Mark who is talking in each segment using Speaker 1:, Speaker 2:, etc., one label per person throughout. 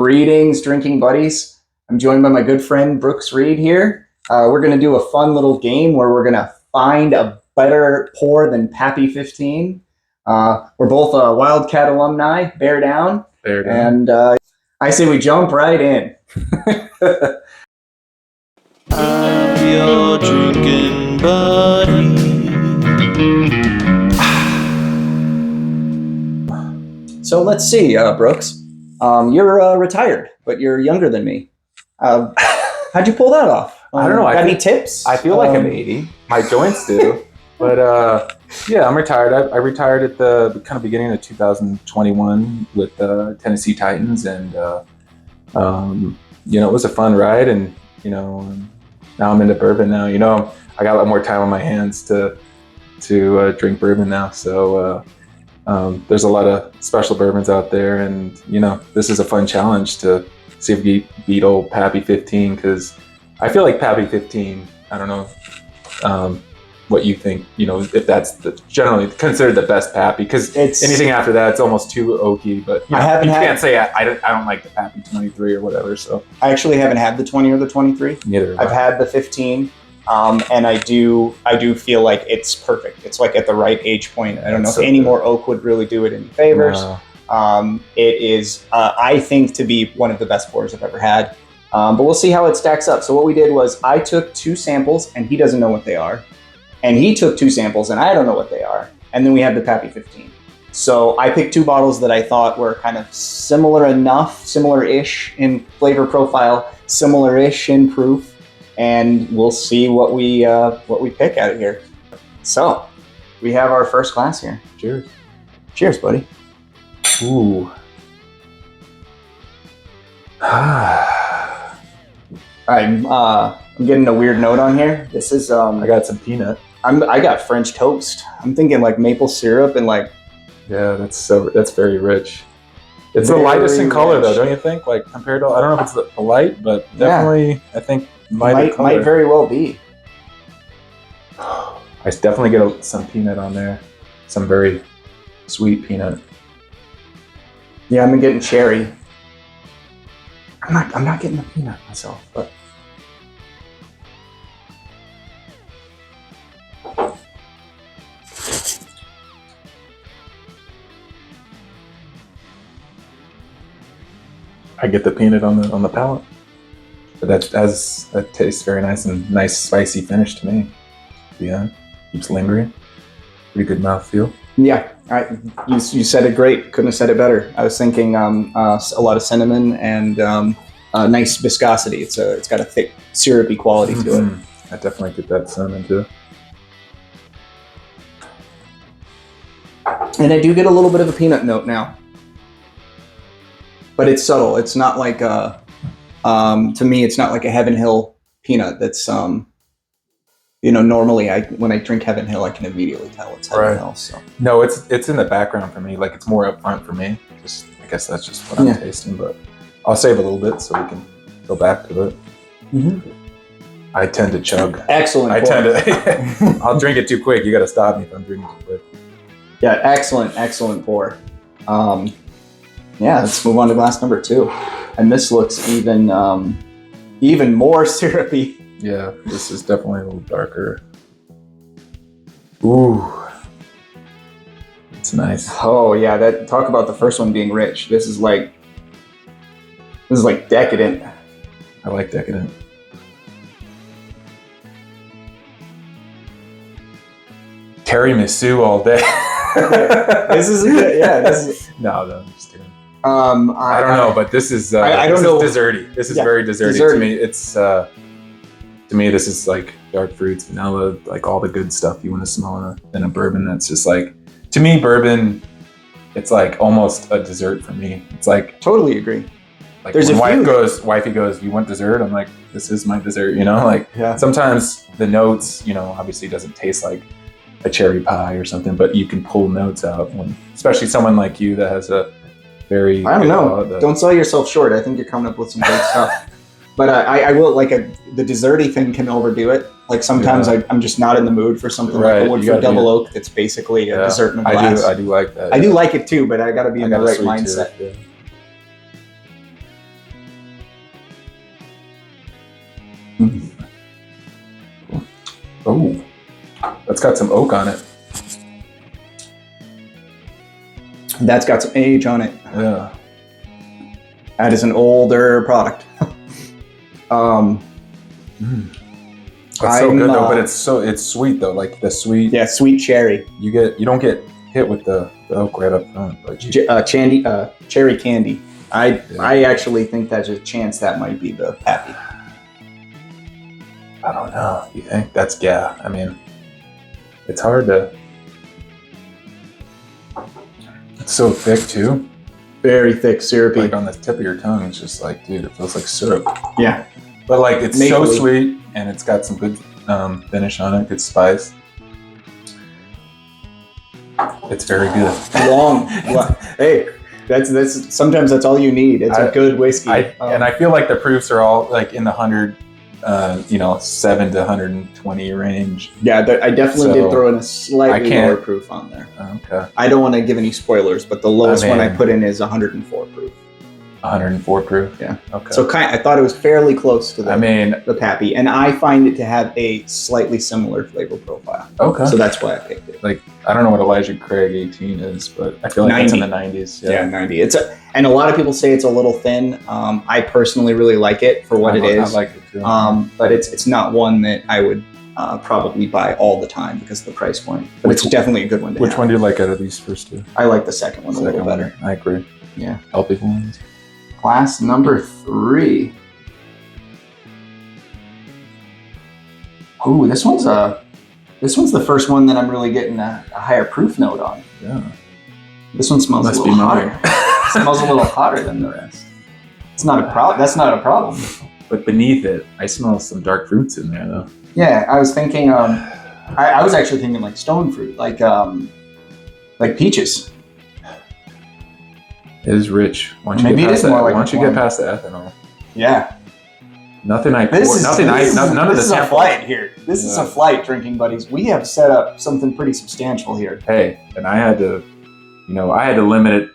Speaker 1: Greetings, drinking buddies. I'm joined by my good friend Brooks Reed here. We're going to do a fun little game where we're going to find a better pour than Pappy 15. We're both Wildcat alumni. Bear down.
Speaker 2: Bear down.
Speaker 1: And I say we jump right in.
Speaker 3: I'm your drinking buddy.
Speaker 1: So let's see, Brooks. You're retired, but you're younger than me. How'd you pull that off?
Speaker 2: I don't know.
Speaker 1: Got any tips?
Speaker 2: I feel like I'm 80. My joints do. But yeah, I'm retired. I retired at the kind of beginning of 2021 with Tennessee Titans, and it was a fun ride. And now I'm into bourbon now. I got a lot more time on my hands to drink bourbon now. So there's a lot of special bourbons out there, and this is a fun challenge to see if we beat old Pappy 15, because I feel like Pappy 15, I don't know what you think, if that's generally considered the best Pappy, because anything after that, it's almost too oaky. But you can't say I don't like the Pappy 23 or whatever. So
Speaker 1: I actually haven't had the 20 or the 23.
Speaker 2: Neither.
Speaker 1: I've had the 15. And I do feel like it's perfect. It's like at the right age point. I don't know if any more oak would really do it any favors.
Speaker 2: No.
Speaker 1: It is, I think, to be one of the best pours I've ever had. But we'll see how it stacks up. So what we did was I took 2 samples, and he doesn't know what they are. And he took 2 samples, and I don't know what they are. And then we have the Pappy 15. So I picked 2 bottles that I thought were kind of similar-ish in flavor profile, similar-ish in proof. And we'll see what we pick out of here. So we have our first glass here.
Speaker 2: Cheers.
Speaker 1: Cheers, buddy.
Speaker 2: Ooh.
Speaker 1: I'm getting a weird note on here. This is
Speaker 2: I got some peanut.
Speaker 1: I got French toast. I'm thinking like maple syrup and like.
Speaker 2: Yeah, that's very rich. It's the lightest in color though, don't you think? Like compared to, I don't know if it's the light, but definitely I think might
Speaker 1: very well be.
Speaker 2: I definitely get some peanut on there, some very sweet peanut.
Speaker 1: Yeah, I'm getting cherry. I'm not getting the peanut myself, but.
Speaker 2: I get the peanut on the palate, but that tastes very nice, and nice spicy finish to me. Yeah, keeps lingering. Pretty good mouthfeel.
Speaker 1: Yeah, you said it great. Couldn't have said it better. I was thinking a lot of cinnamon and nice viscosity. It's got a thick syrupy quality to it.
Speaker 2: I definitely get that cinnamon too.
Speaker 1: And I do get a little bit of a peanut note now. But it's subtle. It's not like to me, it's not like a Heaven Hill peanut. That's normally when I drink Heaven Hill, I can immediately tell it's Heaven Hill. So
Speaker 2: no, it's in the background for me. Like it's more up front for me. I guess that's just what I'm tasting. But I'll save a little bit so we can go back to it. Mm-hmm. I tend to chug.
Speaker 1: Excellent.
Speaker 2: I'll drink it too quick. You got to stop me if I'm drinking too quick.
Speaker 1: Yeah, excellent pour. Yeah, let's move on to glass number 2. And this looks even more syrupy.
Speaker 2: Yeah, this is definitely a little darker. Ooh. It's nice.
Speaker 1: Oh yeah, talk about the first one being rich. This is like decadent.
Speaker 2: I like decadent. Tiramisu all day.
Speaker 1: This is
Speaker 2: no, I'm just kidding.
Speaker 1: I
Speaker 2: don't know, but this is
Speaker 1: I don't know.
Speaker 2: Desserty. This is very desserty to me. It's to me this is like dark fruits, vanilla, like all the good stuff you want to smell in a bourbon. That's just like, to me, bourbon. It's like almost a dessert for me. It's like
Speaker 1: totally agree.
Speaker 2: Like when wifey goes, you want dessert? I'm like, this is my dessert. Sometimes the notes, obviously doesn't taste like a cherry pie or something, but you can pull notes out especially someone like you that has a very.
Speaker 1: I don't know. Don't sell yourself short. I think you're coming up with some great stuff. But I will the desserty thing can overdo it. Like sometimes I'm just not in the mood for something like a Woodford Double Oak that's basically a dessert in a glass.
Speaker 2: I do like that.
Speaker 1: I do like it too, but I got to be in the right mindset.
Speaker 2: Oh, that's got some oak on it.
Speaker 1: That's got some age on it.
Speaker 2: Yeah.
Speaker 1: That is an older product.
Speaker 2: That's so good though, but it's sweet though, like the sweet.
Speaker 1: Yeah, sweet cherry.
Speaker 2: You don't get hit with the oak right up front. But
Speaker 1: Cherry candy. I actually think there's a chance that might be the Pappy.
Speaker 2: I don't know. You think that's I mean, it's hard to. It's so thick too.
Speaker 1: Very thick, syrupy.
Speaker 2: Like on the tip of your tongue, it's just like, dude, it feels like syrup.
Speaker 1: Yeah.
Speaker 2: But like, it's
Speaker 1: Mapley.
Speaker 2: so sweet, and it's got some good finish on it, good spice. It's very good.
Speaker 1: Long. Hey, that's sometimes that's all you need. It's a good whiskey.
Speaker 2: And I feel like the proofs are all like in the 100, 7 to 120 range.
Speaker 1: Yeah, I definitely did throw in a slightly lower proof on there.
Speaker 2: Okay.
Speaker 1: I don't want to give any spoilers, but the lowest one I put in is 104 proof.
Speaker 2: 104 proof.
Speaker 1: Yeah.
Speaker 2: Okay.
Speaker 1: So I thought it was fairly close to
Speaker 2: the
Speaker 1: Pappy, and I find it to have a slightly similar flavor profile.
Speaker 2: Okay.
Speaker 1: So that's why I picked it.
Speaker 2: Like, I don't know what Elijah Craig 18 is, but I feel like it's in the 90s.
Speaker 1: Yeah, 90. And a lot of people say it's a little thin. I personally really like it for what it is.
Speaker 2: I like it too.
Speaker 1: But it's not one that I would probably buy all the time because of the price point. But it's definitely a good one to
Speaker 2: Which
Speaker 1: have.
Speaker 2: one do you like out of these first two?
Speaker 1: I like the second one a little better.
Speaker 2: I agree.
Speaker 1: Yeah.
Speaker 2: Healthy ones.
Speaker 1: Class number 3. Ooh, this one's the first one that I'm really getting a higher proof note on.
Speaker 2: Yeah.
Speaker 1: This one smells a little hotter. It smells a little hotter than the rest. It's not a problem. That's not a problem.
Speaker 2: But beneath it, I smell some dark fruits in there though.
Speaker 1: Yeah, I was thinking. I was actually thinking like stone fruit, like peaches.
Speaker 2: It is rich. Once
Speaker 1: Maybe it is more like
Speaker 2: once you get past the ethanol.
Speaker 1: Yeah.
Speaker 2: None of
Speaker 1: This
Speaker 2: the
Speaker 1: is a flight here. This is a flight, drinking buddies. We have set up something pretty substantial here.
Speaker 2: Hey, and I had to limit it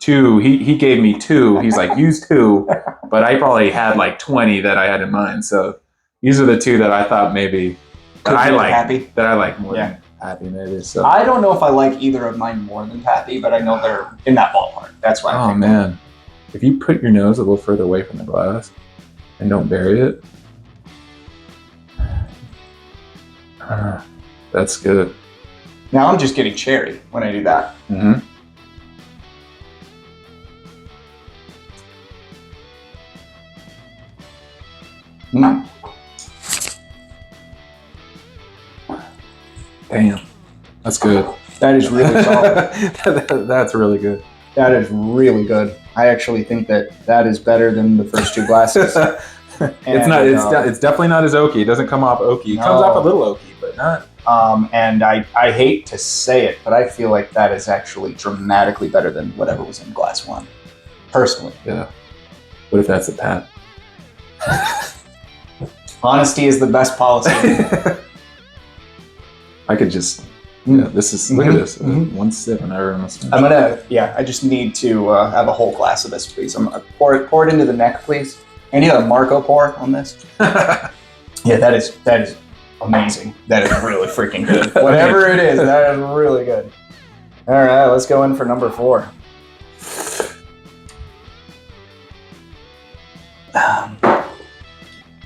Speaker 2: to. He gave me 2. He's like, use 2, but I probably had like 20 that I had in mind. So these are the 2 that I thought maybe that I like more than Pappy maybe. So
Speaker 1: I don't know if I like either of mine more than Pappy, but I know they're in that ballpark. That's why.
Speaker 2: Oh man, if you put your nose a little further away from the glass and don't bury it, that's good.
Speaker 1: Now I'm just getting cherry when I do that.
Speaker 2: Mm-hmm.
Speaker 1: Mm.
Speaker 2: Damn, that's good.
Speaker 1: That is really solid.
Speaker 2: That's really good.
Speaker 1: That is really good. I actually think that is better than the first 2 glasses.
Speaker 2: It's definitely not as oaky. It doesn't come off oaky. It comes off a little oaky, but not.
Speaker 1: And I hate to say it, but I feel like that is actually dramatically better than whatever was in glass 1. Personally.
Speaker 2: Yeah. What if that's a Pat?
Speaker 1: Honesty is the best policy.
Speaker 2: I could just. Yeah, this is. Look at this. One sip and I almost.
Speaker 1: I just need to have a whole glass of this, please. I'm gonna pour it into the neck, please. I need a Marco pour on this. Yeah, that is amazing. That is really freaking good. Whatever it is, that is really good. All right, let's go in for number 4.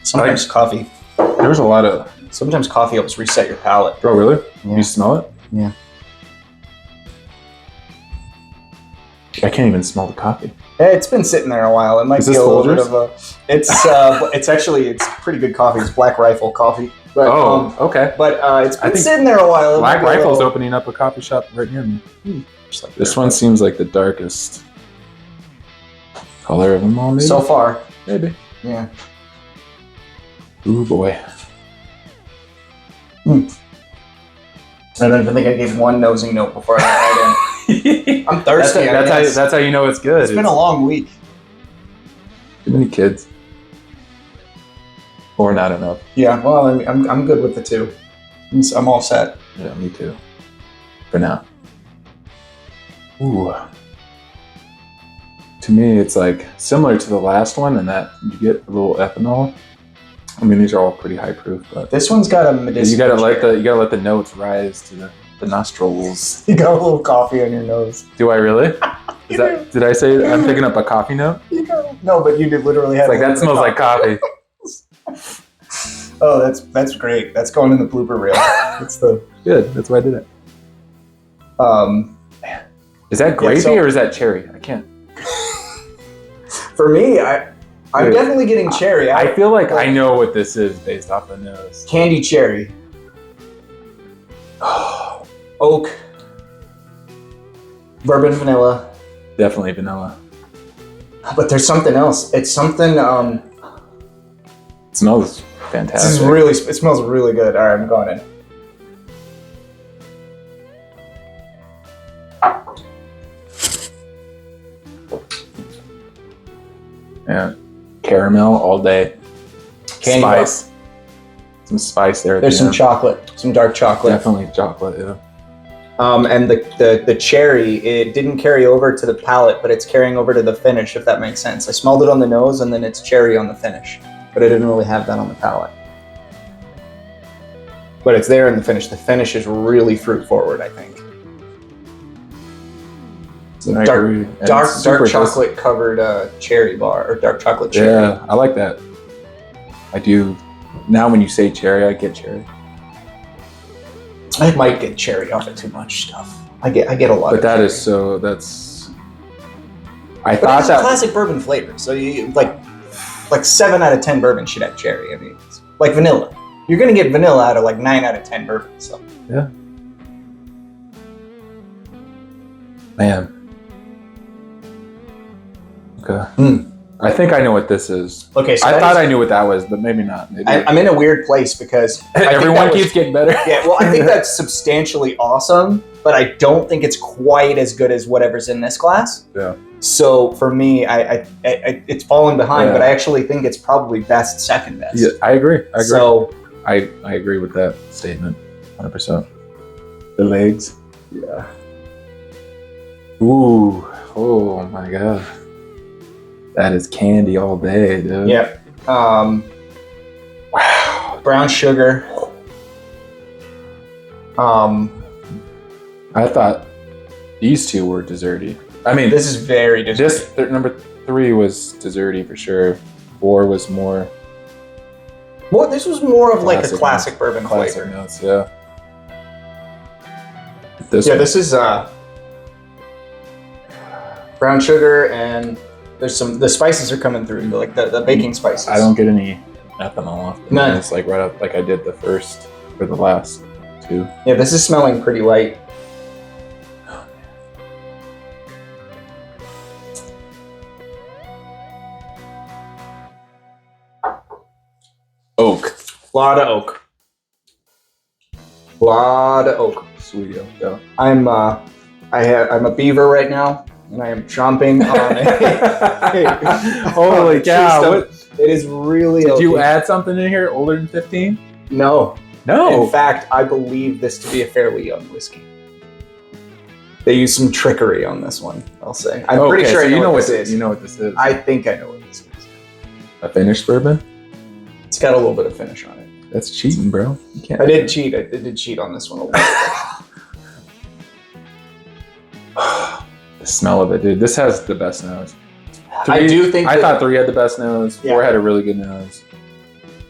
Speaker 1: Sometimes coffee.
Speaker 2: There's a lot of.
Speaker 1: Sometimes coffee helps reset your palate.
Speaker 2: Oh, really?
Speaker 1: Yeah.
Speaker 2: You smell it?
Speaker 1: Yeah.
Speaker 2: I can't even smell the coffee.
Speaker 1: It's been sitting there a while. It might
Speaker 2: Is
Speaker 1: be
Speaker 2: this
Speaker 1: a little bit
Speaker 2: Folgers?
Speaker 1: of a. It's pretty good coffee. It's Black Rifle coffee. But,
Speaker 2: okay.
Speaker 1: But it's been sitting there a while.
Speaker 2: Black Rifle's opening up a coffee shop right near me.
Speaker 1: Just like
Speaker 2: This one seems like the darkest color of them all, maybe?
Speaker 1: so far.
Speaker 2: Maybe.
Speaker 1: Yeah.
Speaker 2: Ooh, boy.
Speaker 1: I don't even think I gave one nosing note before I got right in. I'm thirsty.
Speaker 2: That's how you know it's good.
Speaker 1: It's been a long week.
Speaker 2: Too many kids. Or not enough.
Speaker 1: Yeah, well, I'm good with the 2. I'm all set.
Speaker 2: Yeah, me too. For now. Ooh. To me, it's like similar to the last one in that you get a little ethanol. I mean, these are all pretty high proof, but
Speaker 1: This one's got a medicinal.
Speaker 2: you gotta let the notes rise to the nostrils.
Speaker 1: You got a little coffee on your nose.
Speaker 2: Do I really? Did I say I'm picking up a coffee note?
Speaker 1: No, but you did literally have.
Speaker 2: It's like that smells like coffee.
Speaker 1: Oh, that's great. That's going in the blooper reel. That's the
Speaker 2: Good. That's why I did it. Is that gravy or is that cherry? I can't.
Speaker 1: For me, I'm definitely getting cherry.
Speaker 2: I feel like I know what this is based off the nose.
Speaker 1: Candy cherry. Oak. Bourbon vanilla.
Speaker 2: Definitely vanilla.
Speaker 1: But there's something else. It's something.
Speaker 2: It smells fantastic.
Speaker 1: It smells really good. All right, I'm going in.
Speaker 2: Yeah, caramel all day.
Speaker 1: Candy
Speaker 2: Spice. Some spice there.
Speaker 1: There's some chocolate, some dark chocolate.
Speaker 2: Definitely chocolate. Yeah.
Speaker 1: And the cherry, it didn't carry over to the palate, but it's carrying over to the finish, if that makes sense. I smelled it on the nose, and then it's cherry on the finish, but I didn't really have that on the palate. But it's there in the finish. The finish is really fruit forward, I think.
Speaker 2: I agree. And
Speaker 1: Dark chocolate covered cherry bar, or dark chocolate cherry.
Speaker 2: Yeah, I like that. I do. Now when you say cherry, I get cherry.
Speaker 1: I might get cherry off of too much stuff. I get a lot.
Speaker 2: But
Speaker 1: of
Speaker 2: that
Speaker 1: cherry.
Speaker 2: is so. That's. I
Speaker 1: But
Speaker 2: thought
Speaker 1: it's
Speaker 2: that
Speaker 1: classic bourbon flavor. So you like 7 out of 10 bourbon should have cherry. I mean, it's like vanilla. You're gonna get vanilla out of like 9 out of 10 bourbon. So
Speaker 2: yeah. Man. Okay.
Speaker 1: Hmm.
Speaker 2: I think I know what this is.
Speaker 1: okay, so
Speaker 2: I thought I knew what that was, but maybe not. Maybe
Speaker 1: I'm in a weird place because I think
Speaker 2: everyone
Speaker 1: that was-
Speaker 2: keeps getting better.
Speaker 1: Yeah, well, I think that's substantially awesome, but I don't think it's quite as good as whatever's in this glass.
Speaker 2: Yeah.
Speaker 1: So for me, I it's fallen behind,
Speaker 2: Yeah.
Speaker 1: but I actually think it's probably second best.
Speaker 2: Yeah, I agree.
Speaker 1: So
Speaker 2: I agree with that statement, 100%. The legs.
Speaker 1: yeah,
Speaker 2: Ooh. Oh my god. That is candy all day, dude.
Speaker 1: yeah. Wow, brown sugar.
Speaker 2: I thought these two were desserty. I mean,
Speaker 1: This is very desserty.
Speaker 2: number 3 was desserty for sure. 4 was more
Speaker 1: Well, this was more of like a
Speaker 2: Classic
Speaker 1: classic bourbon
Speaker 2: classic
Speaker 1: flavor.
Speaker 2: notes, yeah.
Speaker 1: This is brown sugar, and the spices are coming through, like the baking spices.
Speaker 2: I don't get any ethanol off the
Speaker 1: None.
Speaker 2: nose, like right up, like I did the first or the last 2.
Speaker 1: Yeah, this is smelling pretty light.
Speaker 2: Oak.
Speaker 1: Lot of oak. Lot of oak.
Speaker 2: Sweet oak, though.
Speaker 1: I'm a beaver right now, and I am chomping on
Speaker 2: Holy cow.
Speaker 1: What? It is really
Speaker 2: Did you
Speaker 1: oaky.
Speaker 2: add something in here older than 15?
Speaker 1: No.
Speaker 2: No.
Speaker 1: In fact, I believe this to be a fairly young whiskey. They use some trickery on this one, I'll say. I'm pretty sure
Speaker 2: so
Speaker 1: I know what this is.
Speaker 2: You know what this is.
Speaker 1: I think I know what this is.
Speaker 2: A finished bourbon?
Speaker 1: It's got a little bit of finish on it.
Speaker 2: That's cheating, bro. You can't.
Speaker 1: I did cheat. I did cheat on this one a little bit.
Speaker 2: The smell of it, dude. This has the best nose.
Speaker 1: I do think
Speaker 2: I
Speaker 1: that-
Speaker 2: thought 3 had the best nose. 4
Speaker 1: Yeah.
Speaker 2: had a really good nose.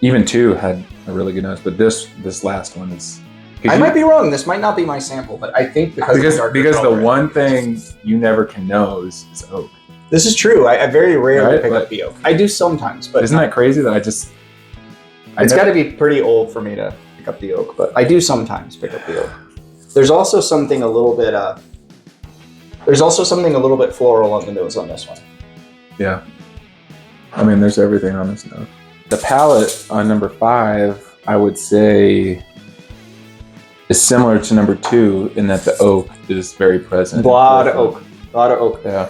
Speaker 2: Even 2 had a really good nose, but this last one is.
Speaker 1: I might be wrong. This might not be my sample, but I think because
Speaker 2: because the one thing you never can nose is oak.
Speaker 1: This is true. I very rarely
Speaker 2: Right?
Speaker 1: pick
Speaker 2: Like-
Speaker 1: up the oak. I do sometimes, but
Speaker 2: Isn't that crazy that I just?
Speaker 1: it's got to be pretty old for me to pick up the oak. But I do sometimes pick up the oak. There's also something a little bit. There's also something a little bit floral on the nose on this one.
Speaker 2: Yeah. I mean, there's everything on this note. The palate on number 5, I would say, is similar to number 2 in that the oak is very present.
Speaker 1: A lot of oak. A lot of oak.
Speaker 2: Yeah.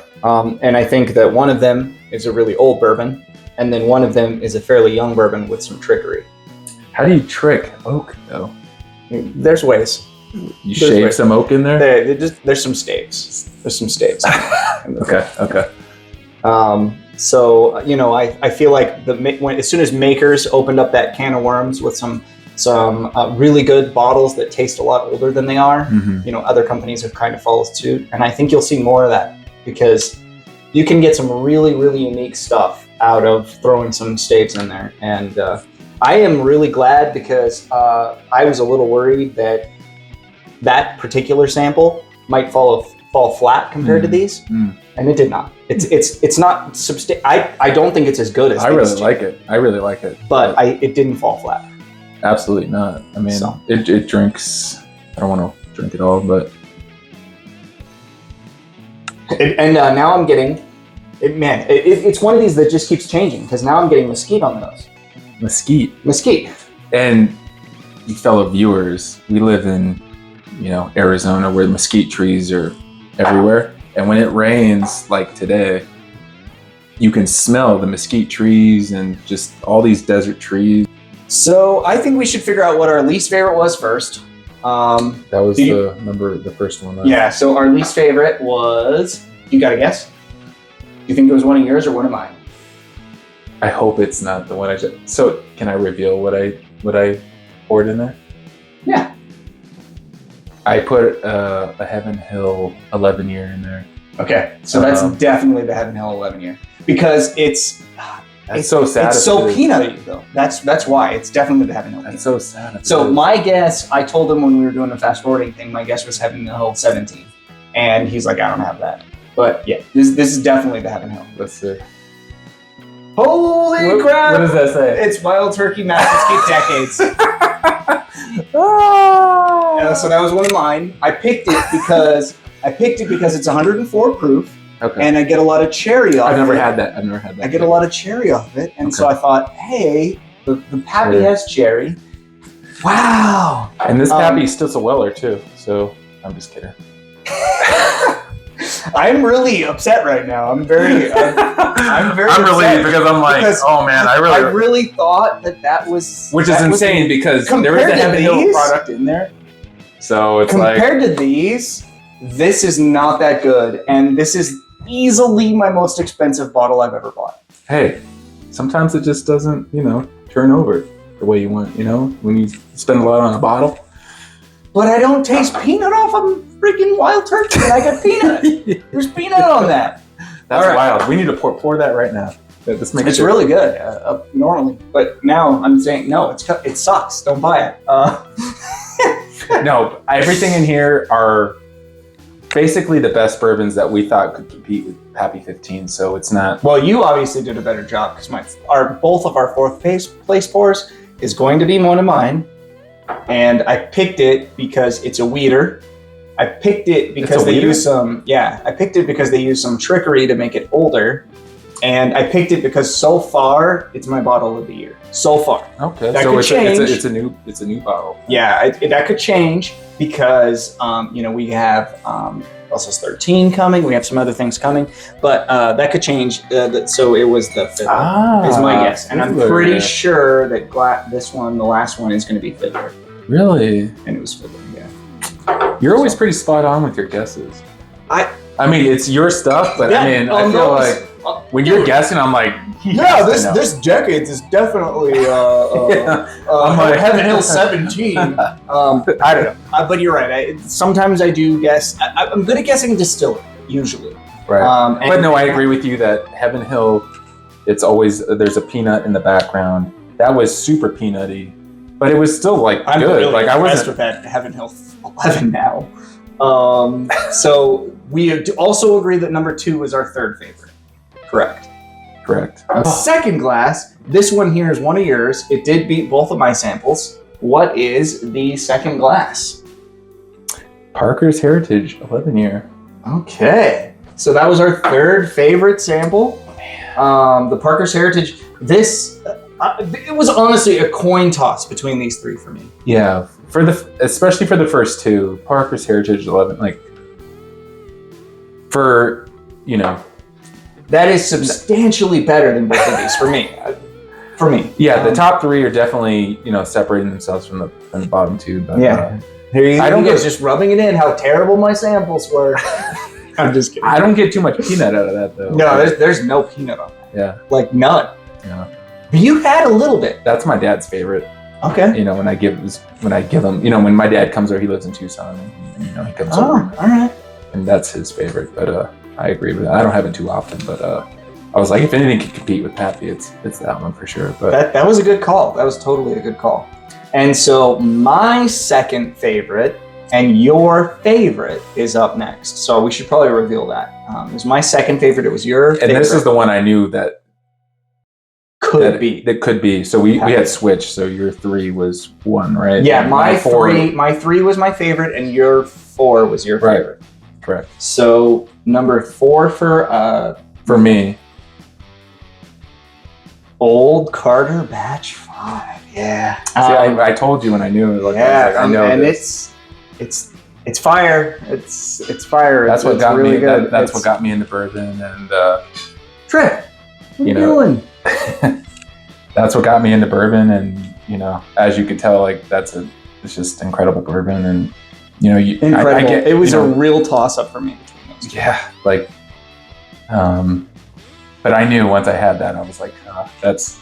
Speaker 1: And I think that one of them is a really old bourbon, and then one of them is a fairly young bourbon with some trickery.
Speaker 2: How do you trick oak, though?
Speaker 1: There's ways.
Speaker 2: You
Speaker 1: There's
Speaker 2: shave
Speaker 1: ways.
Speaker 2: some oak in there?
Speaker 1: There's some staves. There's some staves.
Speaker 2: Okay.
Speaker 1: So I feel like as soon as makers opened up that can of worms with some really good bottles that taste a lot older than they are, other companies have kind of followed suit, and I think you'll see more of that because you can get some really, really unique stuff out of throwing some staves in there. And I am really glad because I was a little worried that particular sample might fall flat compared to these, and it did not. It's not I don't think it's as good as
Speaker 2: I really like it. I really like it,
Speaker 1: but it didn't fall flat.
Speaker 2: Absolutely not. I mean, it drinks. I don't want to drink it all, but
Speaker 1: now I'm getting it. Man, it's one of these that just keeps changing because now I'm getting mesquite on the nose. Mesquite.
Speaker 2: And you fellow viewers, we live in Arizona where mesquite trees are everywhere, and when it rains like today, you can smell the mesquite trees and just all these desert trees.
Speaker 1: So I think we should figure out what our least favorite was first.
Speaker 2: That was the first one.
Speaker 1: Yeah. So our least favorite was. You got to guess. Do you think it was one of yours or one of mine?
Speaker 2: I hope it's not the one I just. So can I reveal what I poured in there?
Speaker 1: Yeah.
Speaker 2: I put a Heaven Hill 11 year in there.
Speaker 1: Okay, so that's definitely the Heaven Hill 11 year because it's
Speaker 2: so sad.
Speaker 1: It's so peanutty though. That's why it's definitely the Heaven Hill.
Speaker 2: That's so sad.
Speaker 1: So my guess, I told him when we were doing the fast forwarding thing, my guess was Heaven Hill 17, and he's like, I don't have that. But yeah, this is definitely the Heaven Hill.
Speaker 2: Let's see.
Speaker 1: Holy crap!
Speaker 2: What does that say?
Speaker 1: It's Wild Turkey Massachusetts Decades. So that was one of mine. I picked it because it's 104 proof, and I get a lot of cherry off.
Speaker 2: I've never
Speaker 1: it.
Speaker 2: had that.
Speaker 1: I get a lot of cherry off it, and so I thought, hey, the Pappy has cherry. Wow!
Speaker 2: And this Pappy still a Weller too. So I'm just kidding.
Speaker 1: I'm really upset right now. I'm very
Speaker 2: I'm relieved because I'm like, oh man, I
Speaker 1: really thought that was,
Speaker 2: which is insane because there is a Heaven Hill product in there. So it's
Speaker 1: compared to these, this is not that good, and this is easily my most expensive bottle I've ever bought.
Speaker 2: Hey, sometimes it just doesn't, turn over the way you want. When you spend a lot on a bottle.
Speaker 1: But I don't taste peanut off of freaking Wild Turkey, and I got peanut. There's peanut on that.
Speaker 2: That's wild. We need to pour that right now.
Speaker 1: It's really good normally, but now I'm saying no. It sucks. Don't buy it.
Speaker 2: No, everything in here are basically the best bourbons that we thought could compete with Pappy 15. So it's not.
Speaker 1: Well, you obviously did a better job because both of our fourth place pours is going to be one of mine. And I picked it because it's a weeder. I picked it because they use some trickery to make it older. And I picked it because so far it's my bottle of the year. So far.
Speaker 2: Okay.
Speaker 1: That could change.
Speaker 2: It's a new bottle.
Speaker 1: Yeah, that could change because we have Brussels 13 coming. We have some other things coming, but that could change. So it was the fiddler is my guess, and I'm pretty sure that the last one, is going to be fiddler.
Speaker 2: Really?
Speaker 1: And it was fiddler. Yeah.
Speaker 2: You're always pretty spot on with your guesses. I mean, it's your stuff, but I feel like when you're guessing, I'm like,
Speaker 1: this decades is definitely I'm like Heaven Hill 17. I don't know, but you're right. Sometimes I do guess. I'm good at guessing distiller usually.
Speaker 2: Right. But no, I agree with you that Heaven Hill, it's always there's a peanut in the background. That was super peanutty, but it was still like
Speaker 1: I'm
Speaker 2: good.
Speaker 1: Really
Speaker 2: like I wasn't
Speaker 1: with that Heaven Hill 11 now. So we also agree that number 2 is our third favorite. Correct. Second glass. This one here is one of yours. It did beat both of my samples. What is the second glass?
Speaker 2: Parker's Heritage 11 year.
Speaker 1: Okay. So that was our third favorite sample. The Parker's Heritage. This it was honestly a coin toss between these three for me.
Speaker 2: Yeah, especially for the first two, Parker's Heritage 11, like
Speaker 1: that is substantially better than both of these for me.
Speaker 2: Yeah, the top three are definitely separating themselves from the bottom two. But
Speaker 1: yeah, I don't get just rubbing it in how terrible my samples were. I'm just kidding.
Speaker 2: I don't get too much peanut out of that though.
Speaker 1: No, there's no peanut on that.
Speaker 2: Yeah.
Speaker 1: Like none.
Speaker 2: Yeah.
Speaker 1: But you had a little bit.
Speaker 2: That's my dad's favorite.
Speaker 1: Okay.
Speaker 2: You know, when I give him, you know, when my dad comes over, he lives in Tucson, and you know, he comes over,
Speaker 1: all right.
Speaker 2: and that's his favorite. But I agree with that. I don't have it too often, but I was like, if anything could compete with Pappy, it's that one for sure. But
Speaker 1: that was a good call. That was totally a good call. And so my second favorite and your favorite is up next. So we should probably reveal that. It was my second favorite. It was your favorite.
Speaker 2: And this is the one I knew that
Speaker 1: could be.
Speaker 2: That could be. So we had switched. So your 3 was 1, right?
Speaker 1: Yeah,
Speaker 2: And
Speaker 1: my 3 was my favorite, and your 4 was your favorite.
Speaker 2: Correct.
Speaker 1: So number 4 for
Speaker 2: me,
Speaker 1: Old Carter Batch 5. Yeah.
Speaker 2: See, I told you when I knew it. Like,
Speaker 1: yeah,
Speaker 2: I was like, I know
Speaker 1: and
Speaker 2: this.
Speaker 1: it's fire. It's fire.
Speaker 2: That's what got
Speaker 1: really
Speaker 2: me.
Speaker 1: good.
Speaker 2: That's what got me into bourbon, and
Speaker 1: Trip. What are you doing?
Speaker 2: That's what got me into bourbon, and you know, as you can tell, like it's just incredible bourbon, and you know,
Speaker 1: incredible. It was a real toss up for me between those two.
Speaker 2: Yeah, like, but I knew once I had that, I was like, that's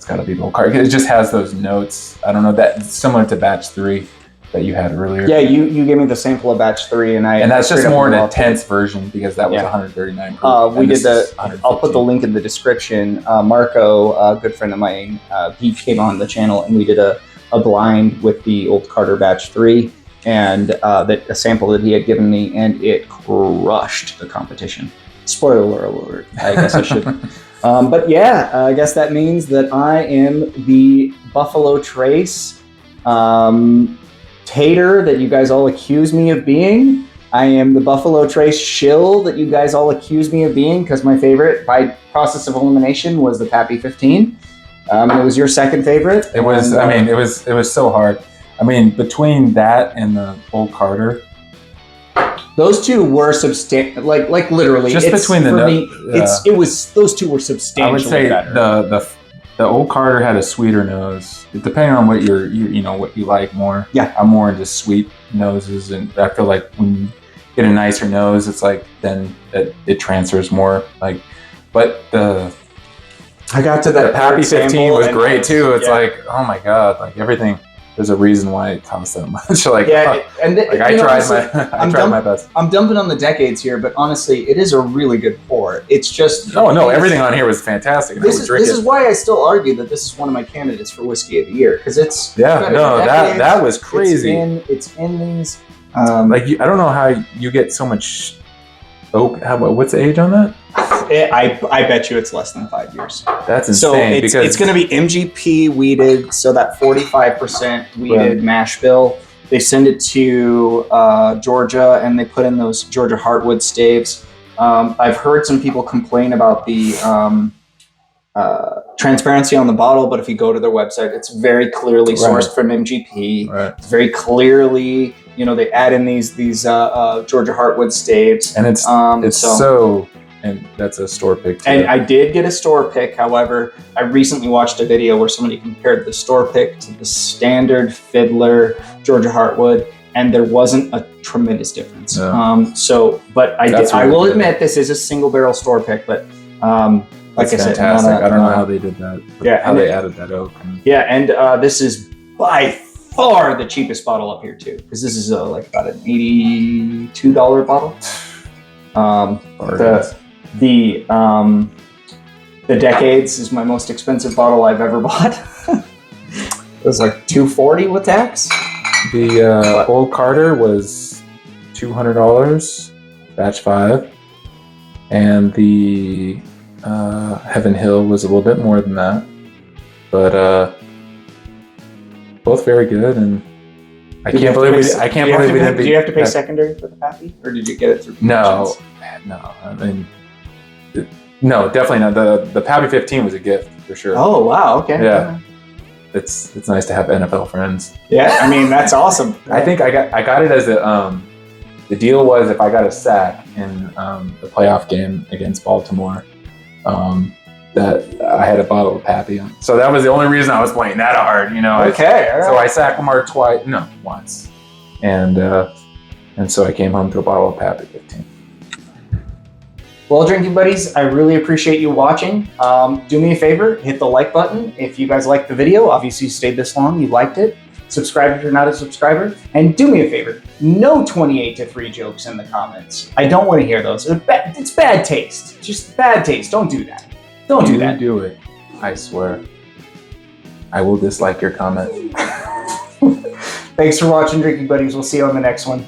Speaker 2: got to be the Old Carter. It just has those notes. I don't know, that similar to Batch 3 that you had earlier.
Speaker 1: Yeah, you gave me the sample of Batch 3, and
Speaker 2: that's just more an intense version because that was 139 proof.
Speaker 1: We did I'll put the link in the description. Marco, a good friend of mine, he came on the channel and we did a blind with the Old Carter Batch 3 and a sample that he had given me, and it crushed the competition. Spoiler alert, I guess I should. But yeah, I guess that means that I am the Buffalo Trace tater that you guys all accuse me of being. I am the Buffalo Trace shill that you guys all accuse me of being, because my favorite by process of elimination was the Pappy 15. It was your second favorite.
Speaker 2: It was. I mean, it was so hard. I mean, between that and the Old Carter,
Speaker 1: those two were substantial. Like literally,
Speaker 2: just between the
Speaker 1: it was those two were substantially
Speaker 2: I would say
Speaker 1: better.
Speaker 2: The Old Carter had a sweeter nose, depending on what you know what you like more.
Speaker 1: Yeah,
Speaker 2: I'm more into sweet noses, and I feel like when you get a nicer nose, it's like then it transfers more. Like, but
Speaker 1: I got to that
Speaker 2: the Pappy 15 was great too. It's like, oh my god, like everything. There's a reason why it costs that much. Like, I tried my best.
Speaker 1: I'm dumping on the decades here, but honestly, it is a really good pour. It's just
Speaker 2: everything on here was fantastic.
Speaker 1: This is why I still argue that this is one of my candidates for whiskey of the year, because it's
Speaker 2: that was crazy.
Speaker 1: It's in these
Speaker 2: I don't know how you get so much oak. What's the age on that?
Speaker 1: I bet you it's less than 5 years.
Speaker 2: That's insane.
Speaker 1: So it's going to be MGP weeded, so that 45% weeded mash bill. They send it to Georgia, and they put in those Georgia Heartwood staves. I've heard some people complain about the transparency on the bottle, but if you go to their website, it's very clearly sourced from MGP.
Speaker 2: Right.
Speaker 1: It's very clearly, they add in these Georgia Heartwood staves,
Speaker 2: and it's so. And that's a store pick too.
Speaker 1: And I did get a store pick. However, I recently watched a video where somebody compared the store pick to the standard Fiddler Georgia Heartwood, and there wasn't a tremendous difference.
Speaker 2: No.
Speaker 1: But I will admit this is a single barrel store pick, but like
Speaker 2: that's
Speaker 1: I said,
Speaker 2: fantastic. I don't know how they did that. How they added that oak.
Speaker 1: And this is by far the cheapest bottle up here too, because this is like about an $82 bottle. The Decades is my most expensive bottle I've ever bought. It was like $240 with tax.
Speaker 2: The Old Carter was $200, batch 5, and the Heaven Hill was a little bit more than that, but both very good. And I can't believe we didn't.
Speaker 1: Did you have to pay secondary for the Pappy, or did you get it through?
Speaker 2: No. I mean. No, definitely not. The Pappy 15 was a gift for sure.
Speaker 1: Oh wow, okay.
Speaker 2: Yeah, it's nice to have NFL friends.
Speaker 1: Yeah, I mean that's awesome.
Speaker 2: I think I got it as the deal was if I got a sack in the playoff game against Baltimore, that I had a bottle of Pappy. So that was the only reason I was playing that hard,
Speaker 1: Okay, all right.
Speaker 2: So I sacked Lamar once, and so I came home to a bottle of Pappy 15.
Speaker 1: Well, drinking buddies, I really appreciate you watching. Do me a favor, hit the like button if you guys liked the video. Obviously, you stayed this long, you liked it. Subscribe if you're not a subscriber. And do me a favor, no 28-3 jokes in the comments. I don't want to hear those. It's bad taste. Just bad taste. Don't do that. Don't do that.
Speaker 2: Do it. I swear. I will dislike your comment.
Speaker 1: Thanks for watching, drinking buddies. We'll see you on the next one.